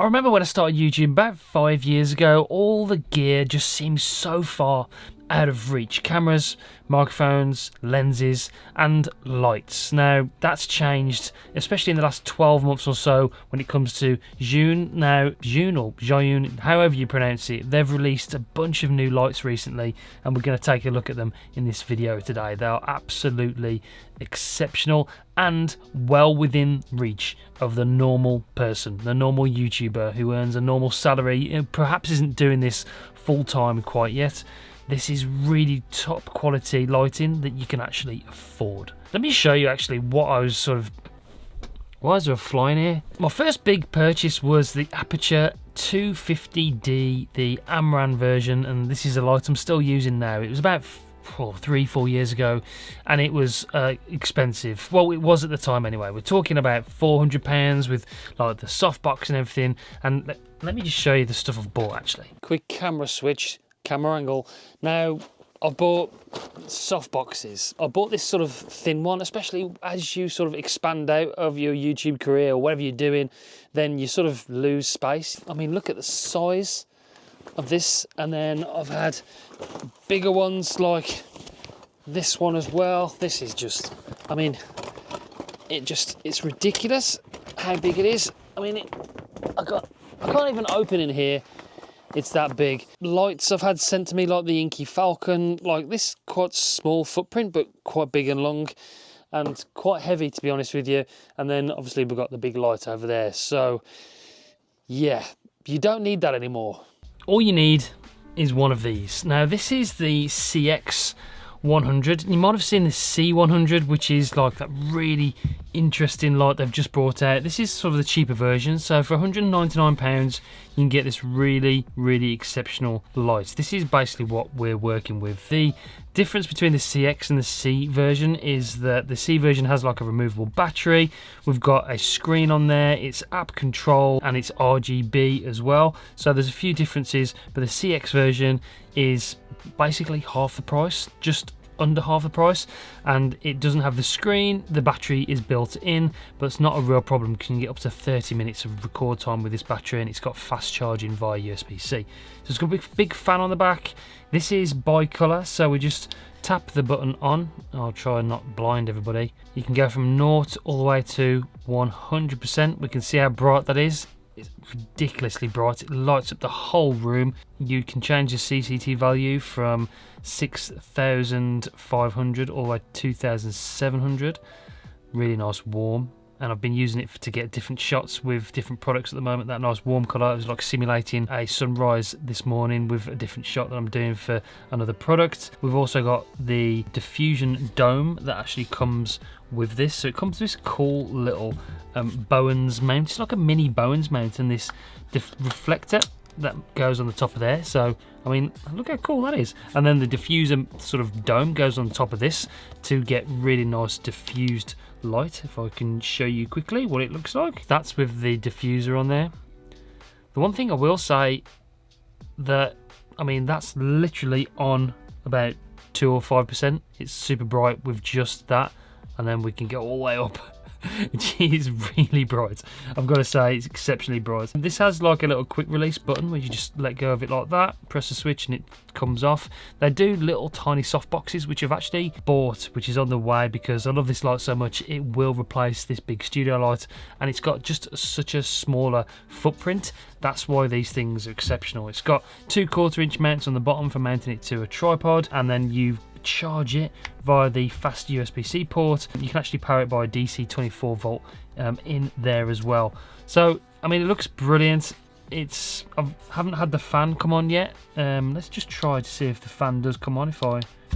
I remember when I started YouTube about 5 years ago, all the gear just seemed so far out of reach. Cameras, microphones, lenses, and lights. Now, that's changed, especially in the last 12 months or so when it comes to Zhiyun. Now, Zhiyun or Zhiyun, however you pronounce it, they've released a bunch of new lights recently, and we're going to take a look at them in this video today. They are absolutely exceptional and well within reach of the normal person, the normal YouTuber who earns a normal salary and perhaps isn't doing this full-time quite yet. This is really top quality lighting that you can actually afford. Let me show you actually what I was why is there a fly in here? My first big purchase was the Aperture 250D, the Amran version, and this is a light I'm still using now. It was about 3-4 years ago, and it was expensive. Well, it was at the time anyway. We're talking about £400 with like the softbox and everything. And let me just show you the stuff I've bought actually. Quick camera switch. Camera angle. Now, I've bought soft boxes. I bought this sort of thin one, especially as you sort of expand out of your YouTube career or whatever you're doing, then you sort of lose space. I mean, look at the size of this, and then I've had bigger ones like this one as well. This is just, I mean, it's ridiculous how big it is. I mean, I can't even open in here. It's that big. Lights I've had sent to me like the Inky Falcon, like this quite small footprint but quite big and long and quite heavy to be honest with you. And then obviously we've got the big light over there. So yeah, you don't need that anymore. All you need is one of these. Now this is the CX100. You might have seen the C100, which is like that really interesting light they've just brought out. This is sort of the cheaper version, so for £199 you can get this really exceptional light. This is basically what we're working with. The difference between the CX and the C version is that the C version has like a removable battery. We've got a screen on there, it's app control, and it's RGB as well. So there's a few differences, but the CX version is basically half the price, just under half the price, and it doesn't have the screen. The battery is built in, but it's not a real problem because you can get up to 30 minutes of record time with this battery, and it's got fast charging via USB-C. So it's got a big fan on the back. This is bi-colour, so we just tap the button on. I'll try and not blind everybody. You can go from 0 all the way to 100%. We can see how bright that is. It's ridiculously bright. It lights up the whole room. You can change the CCT value from 6,500 all the way to 2,700. Really nice warm. And I've been using it to get different shots with different products at the moment. That nice warm colour. I was like simulating a sunrise this morning with a different shot that I'm doing for another product. We've also got the diffusion dome that actually comes with this. So it comes with this cool little Bowens mount. It's like a mini Bowens mount, and this reflector that goes on the top of there. So I mean, look how cool that is. And then the diffuser sort of dome goes on top of this to get really nice diffused light. If I can show you quickly what it looks like. That's with the diffuser on there. The one thing I will say that, I mean, that's literally on about 2 or 5%. It's super bright with just that, and then we can go all the way up. It is really bright. I've got to say, it's exceptionally bright. This has like a little quick release button where you just let go of it like that, press the switch and it comes off. They do little tiny soft boxes which I've actually bought, which is on the way because I love this light so much. It will replace this big studio light, and it's got just such a smaller footprint. That's why these things are exceptional. It's got 2 1/4-inch mounts on the bottom for mounting it to a tripod, and then you charge it via the fast USB-C port. You can actually power it by a DC 24 volt in there as well. So I mean, it looks brilliant. I haven't had the fan come on yet. Let's just try to see if the fan does come on.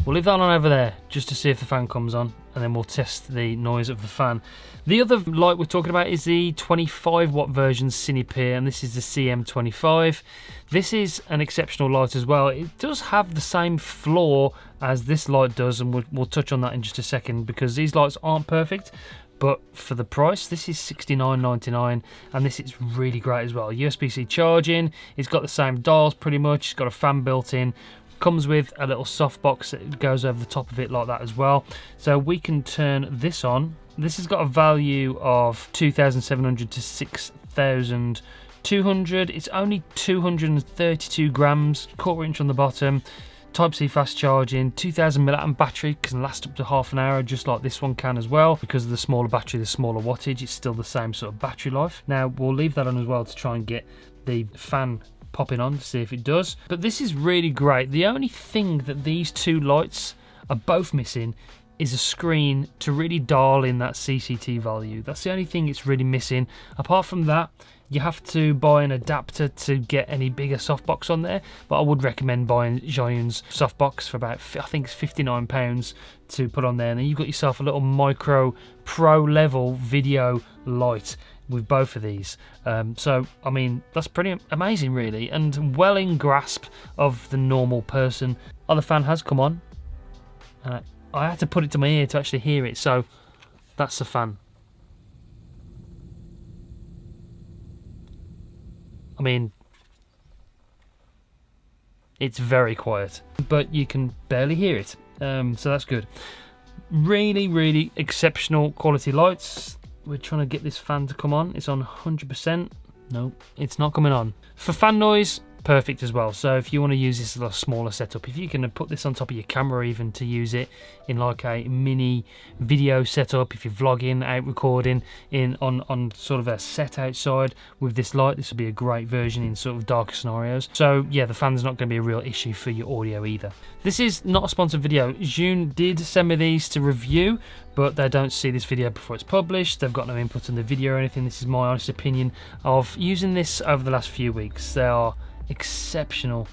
We'll leave that on over there just to see if the fan comes on, and then we'll test the noise of the fan. The other light we're talking about is the 25 watt version Cinepeer, and this is the CM25. This is an exceptional light as well. It does have the same flaw as this light does, and we'll touch on that in just a second because these lights aren't perfect. But for the price, this is $69.99, and this is really great as well. USB-C charging, it's got the same dials pretty much, it's got a fan built in, comes with a little softbox that goes over the top of it like that as well. So we can turn this on. This has got a value of 2,700 to 6,000 200, it's only 232 grams, 1/4 inch on the bottom. Type-C fast charging, 2000 mAh battery, can last up to half an hour, just like this one can as well. Because of the smaller battery, the smaller wattage, it's still the same sort of battery life. Now, we'll leave that on as well to try and get the fan popping on to see if it does. But this is really great. The only thing that these two lights are both missing is a screen to really dial in that CCT value. That's the only thing it's really missing. Apart from that, you have to buy an adapter to get any bigger softbox on there, but I would recommend buying Zhiyun's softbox for about, I think it's £59 to put on there, and then you've got yourself a little micro pro level video light with both of these. So I mean, that's pretty amazing really, and well in grasp of the normal person. Oh, the fan has come on. I had to put it to my ear to actually hear it, so that's the fan. I mean, it's very quiet, but you can barely hear it, so that's good. Really, really exceptional quality lights. We're trying to get this fan to come on. It's on 100%. No, it's not coming on. For fan noise, perfect as well. So if you want to use this as a smaller setup, if you can put this on top of your camera even to use it in like a mini video setup, if you're vlogging, out recording in on sort of a set outside with this light, this would be a great version in sort of darker scenarios. So yeah, the fan's not going to be a real issue for your audio either. This is not a sponsored video. Zhiyun did send me these to review, but they don't see this video before it's published. They've got no input on the video or anything. This is my honest opinion of using this over the last few weeks. They are exceptional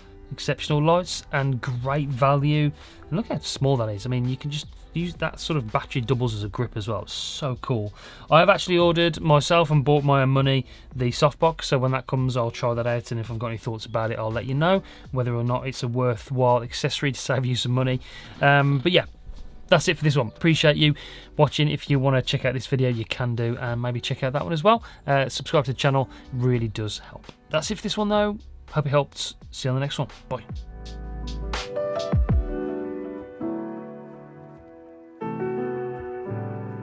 lights and great value. And look how small that is. I mean, you can just use that sort of battery, doubles as a grip as well. It's so cool. I have actually ordered myself and bought my own money the softbox, so when that comes I'll try that out, and if I've got any thoughts about it I'll let you know whether or not it's a worthwhile accessory to save you some money. But yeah, that's it for this one. Appreciate you watching. If you want to check out this video, you can do, and maybe check out that one as well. Subscribe to the channel, really does help. That's it for this one though. Hope it helped. See you on the next one. Bye.